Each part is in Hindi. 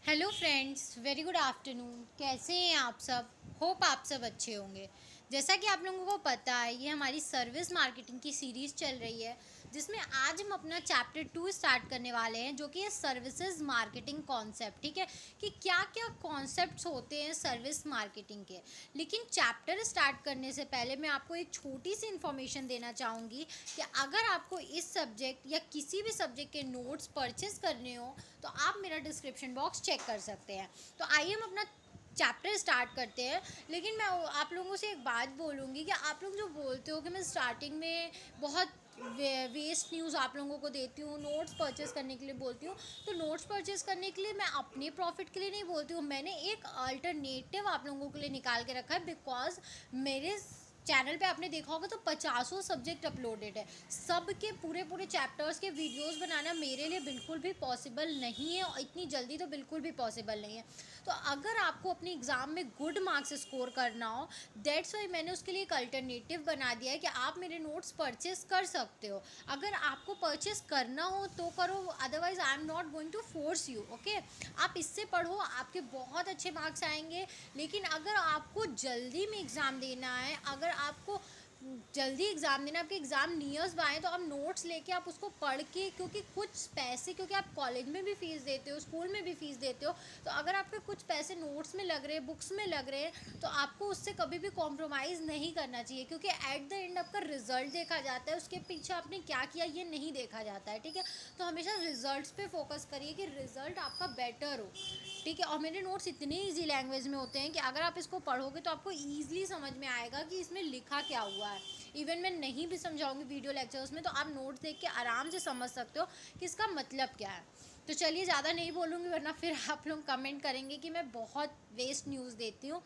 Hello friends, very good afternoon. कैसे हैं आप सब? होप आप सब अच्छे होंगे। जैसा कि आप लोगों को पता है, ये हमारी सर्विस मार्केटिंग की सीरीज़ चल रही है, जिसमें आज हम अपना चैप्टर 2 स्टार्ट करने वाले हैं, जो कि है सर्विसेज मार्केटिंग कॉन्सेप्ट। ठीक है, कि क्या क्या कॉन्सेप्ट्स होते हैं सर्विस मार्केटिंग के। लेकिन चैप्टर स्टार्ट करने से पहले मैं आपको एक छोटी सी इन्फॉर्मेशन देना चाहूँगी कि अगर आपको इस सब्जेक्ट या किसी भी सब्जेक्ट के नोट्स परचेस करने हो तो आप मेरा डिस्क्रिप्शन बॉक्स चेक कर सकते हैं। तो आइए हम अपना चैप्टर स्टार्ट करते हैं। लेकिन मैं आप लोगों से एक बात बोलूँगी कि आप लोग जो बोलते हो कि मैं स्टार्टिंग में बहुत वेस्ट न्यूज़ आप लोगों को देती हूँ, नोट्स परचेस करने के लिए बोलती हूँ, तो नोट्स परचेस करने के लिए मैं अपने प्रॉफिट के लिए नहीं बोलती हूँ। मैंने एक अल्टरनेटिव आप लोगों के लिए निकाल के रखा है, बिकॉज मेरे चैनल पे आपने देखा होगा तो 50 सब्जेक्ट अपलोडेड है। सबके पूरे पूरे चैप्टर्स के वीडियोस बनाना मेरे लिए बिल्कुल भी पॉसिबल नहीं है, और इतनी जल्दी तो बिल्कुल भी पॉसिबल नहीं है। तो अगर आपको अपने एग्ज़ाम में गुड मार्क्स स्कोर करना हो, दैट्स वाई मैंने उसके लिए एक अल्टरनेटिव बना दिया है कि आप मेरे नोट्स परचेस कर सकते हो। अगर आपको परचेस करना हो तो करो, otherwise I am not going to force you. Okay, आप इससे पढ़ो, आपके बहुत अच्छे मार्क्स आएंगे। लेकिन अगर आपको जल्दी में एग्ज़ाम देना है, अगर आपको जल्दी एग्ज़ाम देना, आपके एग्ज़ाम नियर्स बाएँ, तो आप नोट्स लेके आप उसको पढ़ के, क्योंकि कुछ पैसे, क्योंकि आप कॉलेज में भी फ़ीस देते हो, स्कूल में भी फ़ीस देते हो, तो अगर आपके कुछ पैसे नोट्स में लग रहे हैं, बुक्स में लग रहे हैं, तो आपको उससे कभी भी कॉम्प्रोमाइज़ नहीं करना चाहिए। क्योंकि एट द एंड आपका रिजल्ट देखा जाता है, उसके पीछे आपने क्या किया ये नहीं देखा जाता है। ठीक है, तो हमेशा रिजल्ट्स पे फोकस करिए कि रिजल्ट आपका बेटर हो। ठीक है, और मेरे नोट्स इतने ईजी लैंग्वेज में होते हैं कि अगर आप इसको पढ़ोगे तो आपको ईजिली समझ में आएगा कि इसमें लिखा क्या हुआ है। इवन मैं नहीं भी समझाऊंगी वीडियो लेक्चर्स में, तो आप नोट्स देख के आराम से समझ सकते हो कि इसका मतलब क्या है। तो चलिए, ज़्यादा नहीं बोलूँगी, वरना फिर आप लोग कमेंट करेंगे कि मैं बहुत वेस्ट न्यूज़ देती हूँ।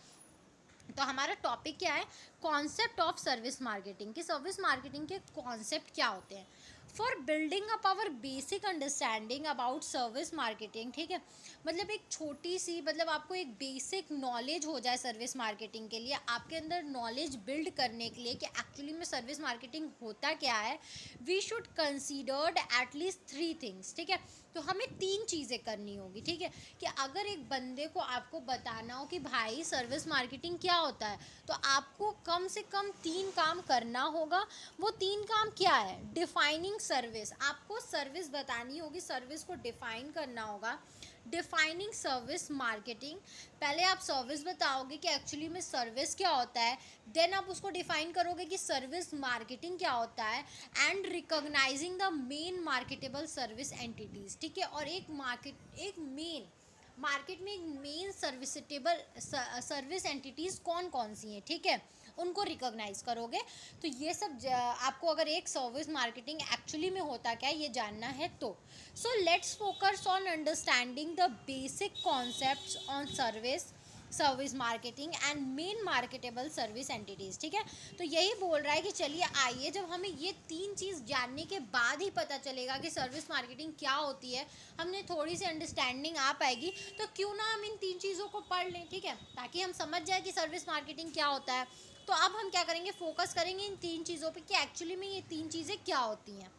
तो हमारा टॉपिक क्या है? Concept of service marketing. कि सर्विस मार्केटिंग के कॉन्सेप्ट क्या होते हैं। For building up our basic understanding about service marketing. ठीक है, मतलब एक छोटी सी, मतलब आपको एक बेसिक नॉलेज हो जाए सर्विस मार्केटिंग के लिए, आपके अंदर नॉलेज बिल्ड करने के लिए कि एक्चुअली में सर्विस मार्केटिंग होता क्या है, we should considered at least 3 things. ठीक है, तो हमें 3 चीज़ें करनी होगी। ठीक है, कि अगर एक बंदे को आपको बताना हो कि भाई सर्विस मार्केटिंग क्या होता है, तो आपको कम से कम 3 काम करना होगा। वो 3 काम क्या है? डिफाइनिंग सर्विस, आपको सर्विस बतानी होगी, सर्विस को डिफाइन करना होगा। डिफाइनिंग सर्विस मार्केटिंग, पहले आप सर्विस बताओगे कि एक्चुअली में सर्विस क्या होता है, देन आप उसको डिफाइन करोगे कि सर्विस मार्केटिंग क्या होता है, and recognising the main marketable service entities. ठीक है, और एक मेन मार्केट में एक मेन सर्विसेटेबल सर्विस एंटिटीज़ कौन कौन सी हैं, ठीक है, उनको रिकॉग्नाइज करोगे। तो ये सब आपको, अगर एक सर्विस मार्केटिंग एक्चुअली में होता क्या है ये जानना है तो। So let's focus on understanding the basic concepts on service marketing and main marketable service entities. ठीक है, तो यही बोल रहा है कि चलिए आइए, जब हमें ये 3 चीज़ जानने के बाद ही पता चलेगा कि सर्विस मार्केटिंग क्या होती है, हमने थोड़ी सी अंडरस्टैंडिंग आ पाएगी, तो क्यों ना हम इन 3 चीज़ों को पढ़ लें। ठीक है, ताकि हम समझ जाए कि सर्विस मार्केटिंग क्या होता है। तो अब हम क्या करेंगे, फोकस करेंगे इन 3 चीज़ों पे कि एक्चुअली में ये 3 चीज़ें क्या होती हैं।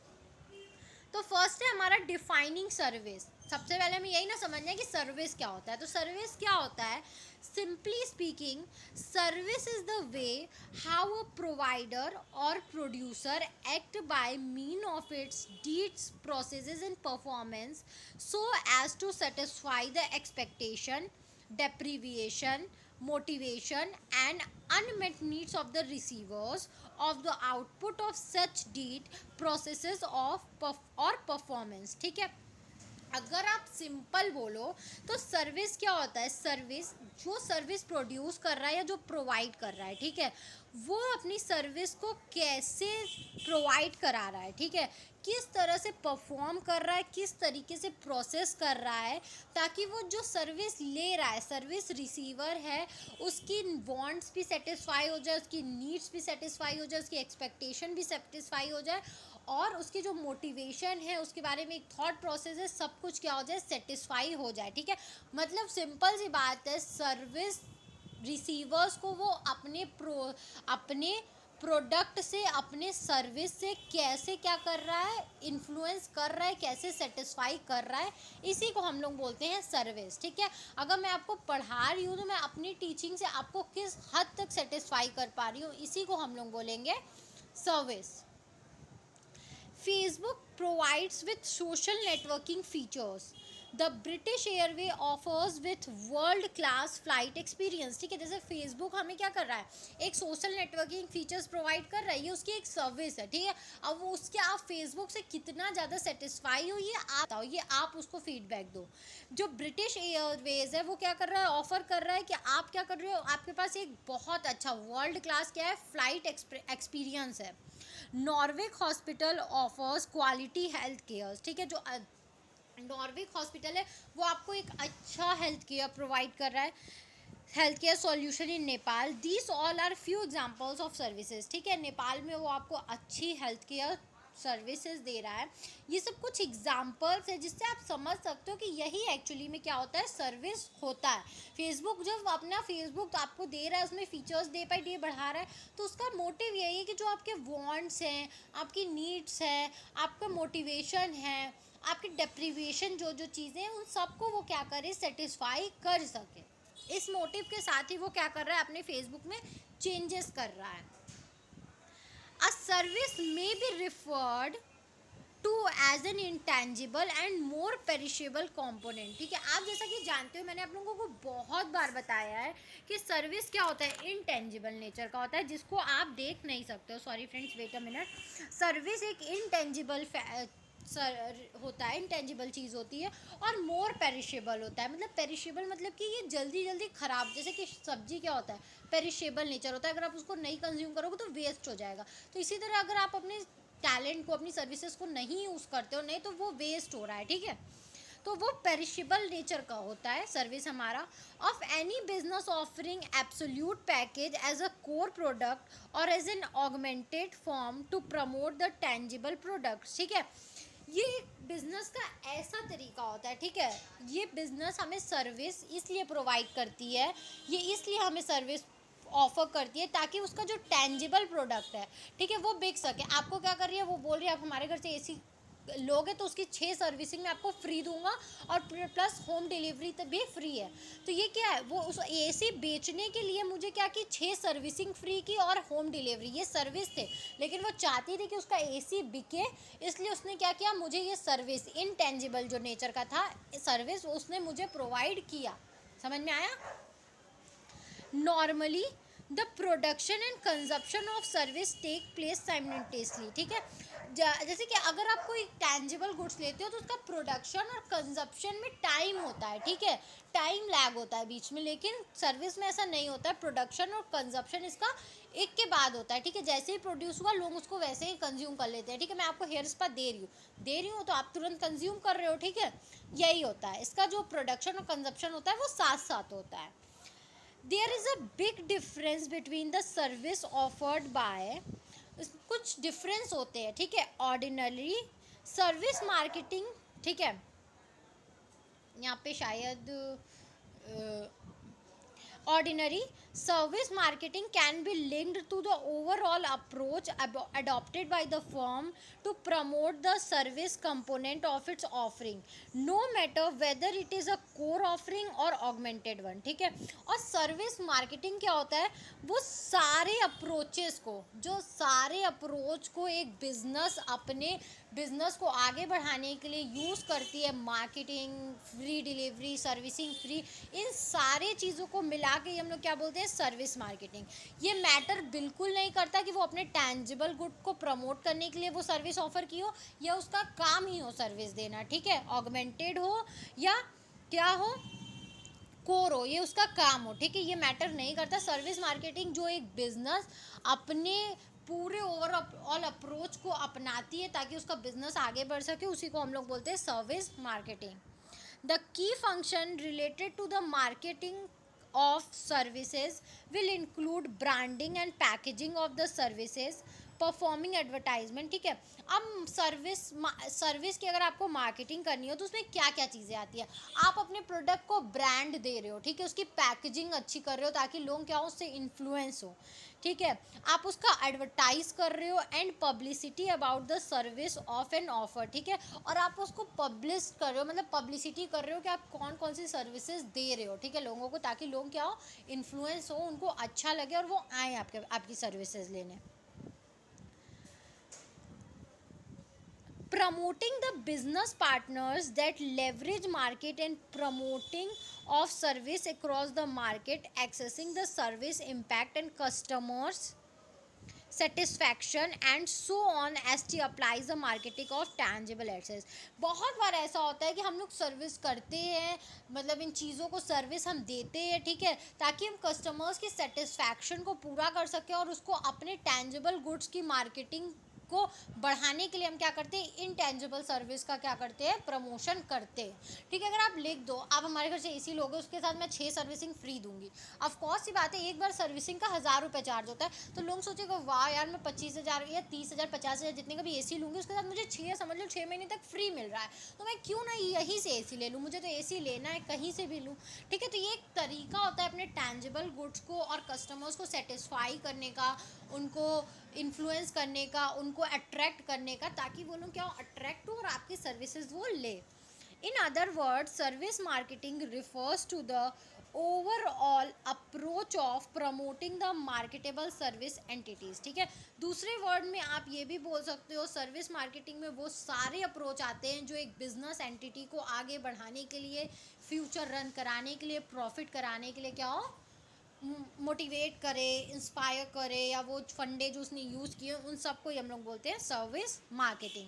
तो फर्स्ट है हमारा डिफाइनिंग सर्विस। सबसे पहले हमें यही ना समझना है कि सर्विस क्या होता है। तो सर्विस क्या होता है? Simply speaking, service is the way how a provider और producer act by mean of its deeds, processes and performance so as to satisfy the expectation, deprivation, motivation and unmet needs of the receivers of the output of such deed, processes of or performance। ठीक है, अगर आप सिंपल बोलो तो सर्विस क्या होता है? सर्विस, जो सर्विस प्रोड्यूस कर रहा है या जो प्रोवाइड कर रहा है, ठीक है, वो अपनी सर्विस को कैसे प्रोवाइड करा रहा है, ठीक है, किस तरह से परफॉर्म कर रहा है, किस तरीके से प्रोसेस कर रहा है, ताकि वो जो सर्विस ले रहा है, सर्विस रिसीवर है, उसकी वांट्स भी सेटिस्फाई हो जाए, उसकी नीड्स भी सेटिस्फाई हो जाए, उसकी एक्सपेक्टेशन भी सेटिस्फाई हो जाए, और उसकी जो मोटिवेशन है, उसके बारे में एक थॉट प्रोसेस है, सब कुछ क्या हो जाए, सेटिस्फाई हो जाए। ठीक है, मतलब सिंपल सी बात है, सर्विस रिसीवर्स को वो अपने प्रोडक्ट से, अपने सर्विस से कैसे क्या कर रहा है, इन्फ्लुएंस कर रहा है, कैसे सेटिस्फाई कर रहा है, इसी को हम लोग बोलते हैं सर्विस। ठीक है, अगर मैं आपको पढ़ा रही हूँ तो मैं अपनी टीचिंग से आपको किस हद तक सेटिस्फाई कर पा रही हूँ, इसी को हम लोग बोलेंगे service. Facebook provides with social networking features. The British Airways offers with world class flight experience. ठीक है, जैसे Facebook हमें क्या कर रहा है, एक सोशल नेटवर्किंग फीचर्स प्रोवाइड कर रहा है, ये उसकी एक सर्विस है। ठीक है, अब वो उसके आप फेसबुक से कितना ज़्यादा सेटिस्फाई हो ये आप बताओ, ये आप उसको फीडबैक दो। जो ब्रिटिश एयरवेज है वो क्या कर रहा है, ऑफर कर रहा है कि आप क्या कर रहे हो, आपके पास एक बहुत अच्छा वर्ल्ड क्लास क्या है, फ्लाइट एक्सपीरियंस है। Norvic hospital offers quality health care. ठीक है, जो नॉर्विक हॉस्पिटल है वो आपको एक अच्छा हेल्थ केयर प्रोवाइड कर रहा है, health care solution in Nepal. These all are few examples of services. ठीक है, नेपाल में वो आपको अच्छी हेल्थ केयर सर्विसेज दे रहा है। ये सब कुछ एग्जांपल्स है जिससे आप समझ सकते हो कि यही एक्चुअली में क्या होता है, सर्विस होता है। फेसबुक जब अपना फेसबुक आपको दे रहा है, उसमें फीचर्स डे बाई डे बढ़ा रहा है, तो उसका मोटिव यही है कि जो आपके वांट्स हैं, आपकी नीड्स है, आपका मोटिवेशन है, आपकी डेप्रिवेशन, जो जो चीज़ें हैं उन सबको वो क्या करे, सेटिस्फाई कर सके। इस मोटिव के साथ ही वो क्या कर रहा है, अपने फेसबुक में चेंजेस कर रहा है। A service may be referred to as an intangible and more perishable component. ठीक है, आप जैसा कि जानते हो, मैंने आप लोगों को बहुत बार बताया है कि सर्विस क्या होता है, इंटेंजिबल नेचर का होता है, जिसको आप देख नहीं सकते हो। Sorry friends, wait a minute. Service एक इंटेंजिबल होता है, इंटेंजिबल चीज़ होती है, और मोर पेरिशेबल होता है। मतलब पेरिशेबल मतलब कि ये जल्दी जल्दी ख़राब, जैसे कि सब्जी क्या होता है, पेरिशेबल नेचर होता है, अगर आप उसको नहीं कंज्यूम करोगे तो वेस्ट हो जाएगा। तो इसी तरह अगर आप अपने टैलेंट को, अपनी सर्विसेज को नहीं यूज़ करते हो, नहीं तो वो वेस्ट हो रहा है। ठीक है, तो वो पेरिशेबल नेचर का होता है सर्विस हमारा। Of any business offering absolute package as a core product और as an augmented form to promote the tangible products. ठीक है, ये बिजनेस का ऐसा तरीका होता है। ठीक है, ये बिजनेस हमें सर्विस इसलिए प्रोवाइड करती है, ये इसलिए हमें सर्विस ऑफर करती है ताकि उसका जो टेंजिबल प्रोडक्ट है, ठीक है, वो बिक सके। आपको क्या कर रही है, वो बोल रही है आप हमारे घर से एसी लोगे तो उसकी 6 सर्विसिंग में आपको फ्री दूंगा, और प्लस होम डिलीवरी तक भी फ्री है। तो ये क्या है, वो उस एसी बेचने के लिए मुझे क्या की, 6 सर्विसिंग फ्री की और होम डिलीवरी, ये सर्विस थे। लेकिन वो चाहती थी कि उसका एसी बिके, इसलिए उसने क्या किया, मुझे ये सर्विस, इनटेंजिबल जो नेचर का था सर्विस, उसने मुझे प्रोवाइड किया। समझ में आया। Normally the production and consumption of service take place simultaneously. ठीक है, जैसे कि अगर आप कोई टेंजिबल गुड्स लेते हो तो उसका प्रोडक्शन और कंजप्शन में टाइम होता है। ठीक है, टाइम लैग होता है बीच में, लेकिन सर्विस में ऐसा नहीं होता है। प्रोडक्शन और कंजप्शन इसका एक के बाद होता है। ठीक है, जैसे ही प्रोड्यूस हुआ लोग उसको वैसे ही कंज्यूम कर लेते हैं। ठीक है, मैं आपको हेयर स्पा दे रही हूँ तो आप तुरंत कंज्यूम कर रहे हो। ठीक है, यही होता है, इसका जो प्रोडक्शन और कंजप्शन होता है वो साथ साथ होता है। There is a big difference between the service offered by, कुछ डिफरेंस होते हैं। ठीक है, ऑर्डिनरी सर्विस मार्केटिंग। ठीक है, यहाँ पे शायद ordinary service marketing can be linked to the overall approach adopted by the firm to promote the service component of its offering, no matter whether it is a core offering or augmented one। ठीक है, और सर्विस मार्केटिंग क्या होता है, वो सारे अप्रोचेस को, जो सारे अप्रोच को एक बिजनेस अपने बिजनेस को आगे बढ़ाने के लिए यूज़ करती है, marketing, free delivery, servicing free, इन सारे चीज़ों को मिला के हम लोग क्या बोलते हैं, सर्विस मार्केटिंग। ये मैटर बिल्कुल नहीं करता कि वो अपने टेंजिबल गुड को प्रमोट करने के लिए वो सर्विस ऑफर की हो, या उसका काम ही हो सर्विस देना। ठीक है, ऑगमेंटेड हो या क्या हो, कोर हो, ये उसका काम हो। ठीक है, ये मैटर नहीं करता। सर्विस मार्केटिंग जो एक बिजनेस अपने पूरे ओवरऑल अप्रोच को अपनाती है ताकि उसका बिजनेस आगे बढ़ सके, उसी को हम लोग बोलते हैं service marketing. The key function related to the marketing of services will include branding and packaging of the services, performing advertisement, ठीक है। अब सर्विस की अगर आपको मार्केटिंग करनी हो तो उसमें क्या क्या चीज़ें आती है। आप अपने प्रोडक्ट को ब्रांड दे रहे हो, ठीक है, उसकी पैकेजिंग अच्छी कर रहे हो ताकि लोग क्या हो, उससे इन्फ्लुएंस हो, ठीक है। आप उसका एडवर्टाइज कर रहे हो and publicity about the service of an offer, ठीक है। और आप उसको पब्लिश कर रहे हो, मतलब पब्लिसिटी कर रहे हो कि आप कौन कौन सी सर्विसेज दे रहे हो, ठीक है, लोगों को, ताकि लोग क्या हो, इन्फ्लुएंस हो, उनको अच्छा लगे और वो आए आपकी सर्विसेज लेने। Promoting the business partners that leverage market and promoting of service across the market, accessing the service impact and customers satisfaction and so on as to applies the marketing of tangible assets। बहुत बार ऐसा होता है कि हम लोग सर्विस करते हैं, मतलब इन चीज़ों को सर्विस हम देते हैं, ठीक है, ताकि हम कस्टमर्स की सेटिस्फैक्शन को पूरा कर सकें और उसको अपने टैंजिबल गुड्स की मार्केटिंग को बढ़ाने के लिए हम क्या करते हैं, इनटेंजिबल सर्विस का क्या करते हैं, प्रमोशन करते हैं, ठीक है। अगर आप लिख दो आप हमारे घर से एसी लोगे, उसके साथ मैं 6 सर्विसिंग फ्री दूंगी, ऑफ कोर्स सी बात है, एक बार सर्विसिंग का 1000 रुपये चार्ज होता है, तो लोग सोचेगा वाह यार मैं 25,000 या 30,000 50,000 जितने का भी एसी लूँगी उसके साथ मुझे 6 समझ लो 6 महीने तक फ्री मिल रहा है, तो मैं क्यों ना यहीं से एसी ले लूँ, मुझे तो एसी लेना है, कहीं से भी लूँ, ठीक है। तो ये एक तरीका होता है अपने टैंजिबल गुड्स को और कस्टमर्स को सेटिस्फाई करने का, उनको इन्फ्लुएंस करने का, उनको अट्रैक्ट करने का, ताकि वो लोग क्या हो, अट्रैक्ट हो और आपकी सर्विसेज वो ले। In other word, service marketing refers to the overall approach of promoting the marketable service entities, ठीक है। दूसरे वर्ड में आप ये भी बोल सकते हो, सर्विस मार्केटिंग में वो सारे अप्रोच आते हैं जो एक बिजनेस एंटिटी को आगे बढ़ाने के लिए, फ्यूचर रन कराने के लिए, प्रॉफिट कराने के लिए क्या हो, मोटिवेट करे, इंस्पायर करे, या वो फंडे जो उसने यूज़ किए उन सबको हम लोग बोलते हैं सर्विस मार्केटिंग।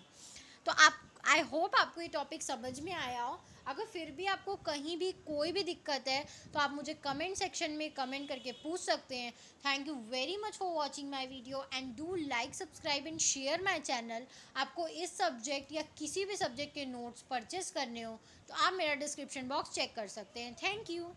तो आप, आई होप आपको ये टॉपिक समझ में आया हो। अगर फिर भी आपको कहीं भी कोई भी दिक्कत है तो आप मुझे कमेंट सेक्शन में कमेंट करके पूछ सकते हैं। Thank you very much for watching my video and do like, subscribe and share my channel. आपको इस सब्जेक्ट या किसी भी सब्जेक्ट के नोट्स परचेस करने हो तो आप मेरा डिस्क्रिप्शन बॉक्स चेक कर सकते हैं। Thank you.